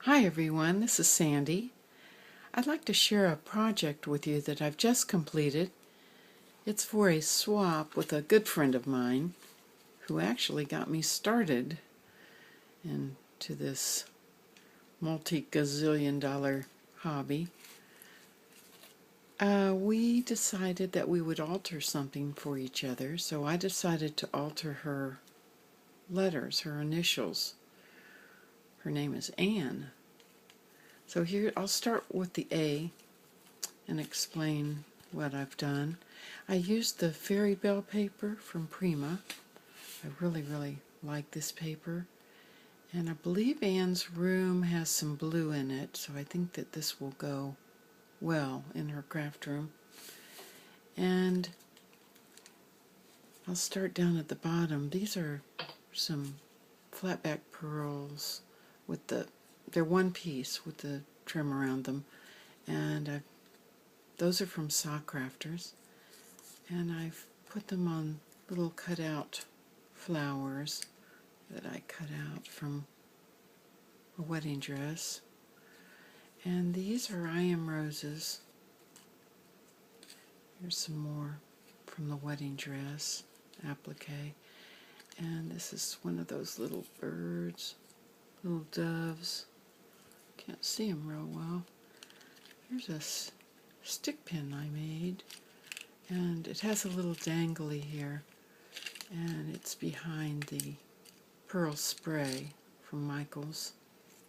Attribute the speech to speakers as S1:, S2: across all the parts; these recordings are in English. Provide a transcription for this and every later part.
S1: Hi everyone, this is Sandy. I'd like to share a project with you that I've just completed. It's for a swap with a good friend of mine who actually got me started into this multi-gazillion dollar hobby. We decided that we would alter something for each other, so I decided to alter her letters, her initials. Her name is Anne. So here, I'll start with the A and explain what I've done. I used the Fairy Bell paper from Prima. I really like this paper. And I believe Anne's room has some blue in it, so I think that this will go well in her craft room. And I'll start down at the bottom. These are some flatback pearls with they're one piece with the trim around them. And those are from Sock Crafters. And I've put them on little cutout flowers that I cut out from a wedding dress. And these are I Am Roses. Here's some more from the wedding dress applique. And this is one of those little birds, little doves. Can't see them real well. Here's a stick pin I made. And it has a little dangly here. And it's behind the pearl spray from Michaels.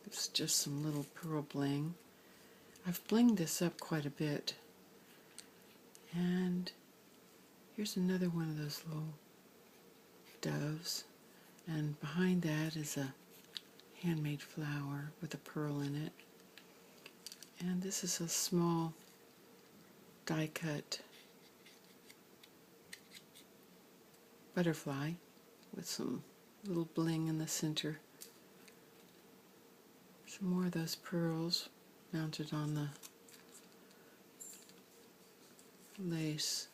S1: It's just some little pearl bling. I've blinged this up quite a bit. And here's another one of those little doves. And behind that is a handmade flower with a pearl in it. And this is a small die cut butterfly with some little bling in the center. Some more of those pearls mounted on the lace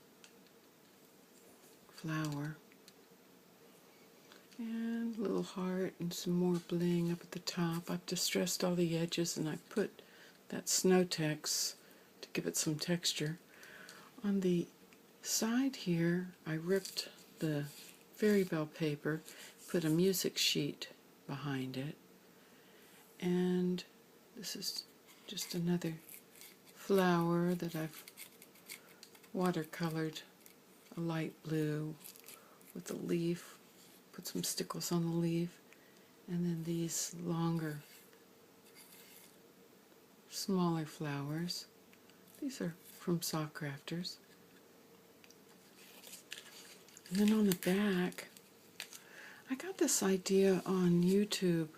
S1: flower. And a little heart and some more bling up at the top. I've distressed all the edges and I put that Snow-Tex to give it some texture. On the side here, I ripped the Fairy Bell paper, put a music sheet behind it. And this is just another flower that I've watercolored a light blue with a leaf. Put some stickles on the leaf, and then these longer, smaller flowers. These are from Sock Crafters. And then on the back, I got this idea on YouTube.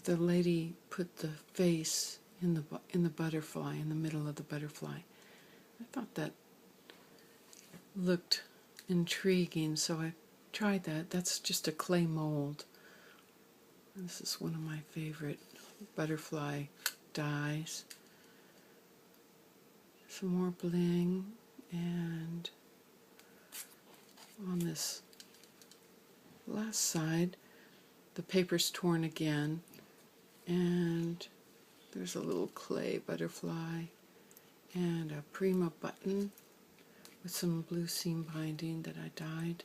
S1: The lady put the face in the butterfly, in the middle of the butterfly. I thought that looked intriguing, so I tried that. That's just a clay mold. This is one of my favorite butterfly dies. Some more bling, and on this last side, the paper's torn again, and there's a little clay butterfly and a Prima button with some blue seam binding that I dyed.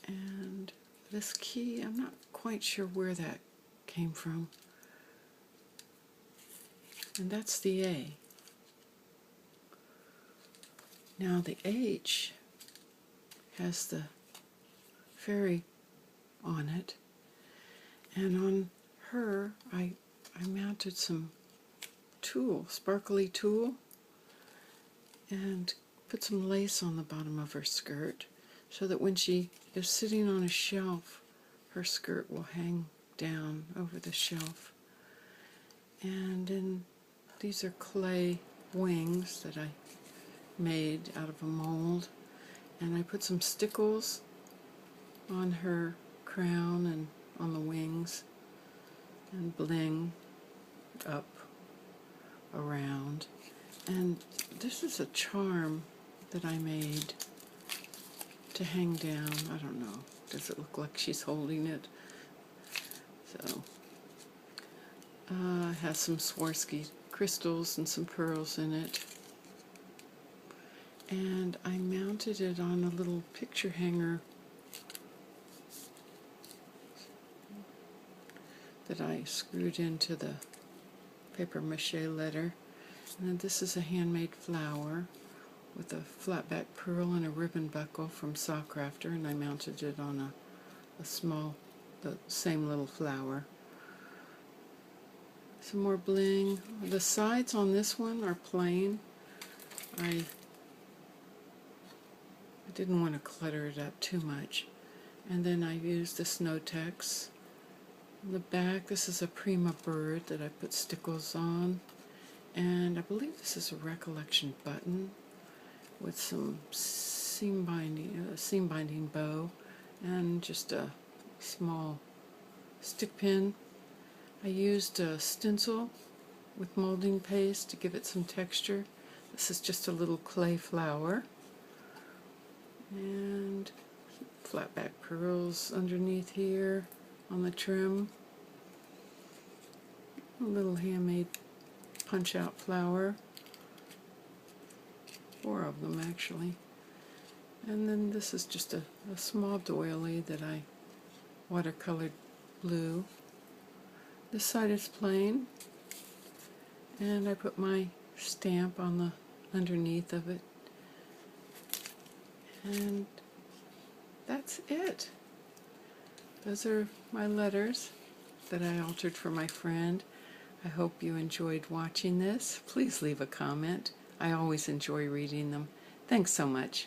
S1: And this key, I'm not quite sure where that came from. And that's the A. Now the H has the fairy on it. And on her, I mounted some tulle, sparkly tulle, and put some lace on the bottom of her skirt so that when she is sitting on a shelf, her skirt will hang down over the shelf. And then these are clay wings that I made out of a mold, and I put some stickles on her crown and on the wings and bling up around. And this is a charm that I made to hang down. I don't know, does it look like she's holding it? So Has some Swarovski crystals and some pearls in it. And I mounted it on a little picture hanger that I screwed into the paper mache letter. And then this is a handmade flower with a flatback pearl and a ribbon buckle from Sawcrafter, and I mounted it on a small, the same little flower. Some more bling. The sides on this one are plain. I didn't want to clutter it up too much. And then I used the Snow-Tex. On the back, this is a Prima bird that I put stickles on. And I believe this is a Recollection button with some seam binding bow, and just a small stick pin. I used a stencil with molding paste to give it some texture. This is just a little clay flower. And flatback pearls underneath here on the trim. A little handmade punch-out flower. 4 of them actually. And then this is just a small doily that I watercolored blue. This side is plain, and I put my stamp on the underneath of it. And that's it. Those are my letters that I altered for my friend. I hope you enjoyed watching this. Please leave a comment. I always enjoy reading them. Thanks so much.